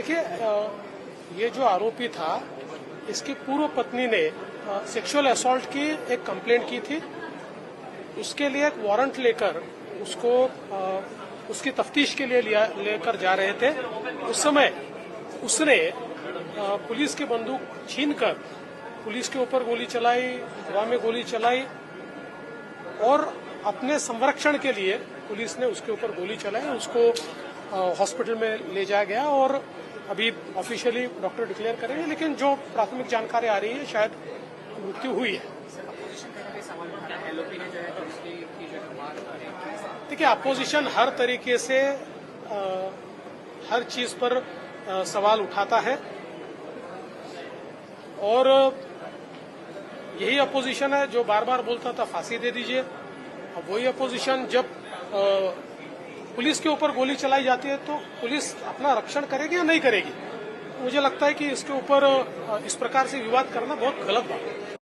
देखिए, ये जो आरोपी था, इसकी पूर्व पत्नी ने सेक्सुअल असॉल्ट की एक कंप्लेंट की थी। उसके लिए एक वारंट लेकर उसको उसकी तफ्तीश के लिए लेकर जा रहे थे। उस समय उसने पुलिस की बंदूक छीनकर पुलिस के ऊपर गोली चलाई, हवा में गोली चलाई और अपने संरक्षण के लिए पुलिस ने उसके ऊपर गोली चलाई। उसको हॉस्पिटल में ले जाया गया और अभी ऑफिशियली डॉक्टर डिक्लेयर करेंगे, लेकिन जो प्राथमिक जानकारी आ रही है शायद मृत्यु हुई है। देखिए, अपोजिशन हर तरीके से हर चीज पर सवाल उठाता है और यही अपोजिशन है जो बार बार बोलता था फांसी दे दीजिए। अब वही अपोजिशन जब पुलिस के ऊपर गोली चलाई जाती है तो पुलिस अपना रक्षण करेगी या नहीं करेगी। मुझे लगता है कि इसके ऊपर इस प्रकार से विवाद करना बहुत गलत बात है।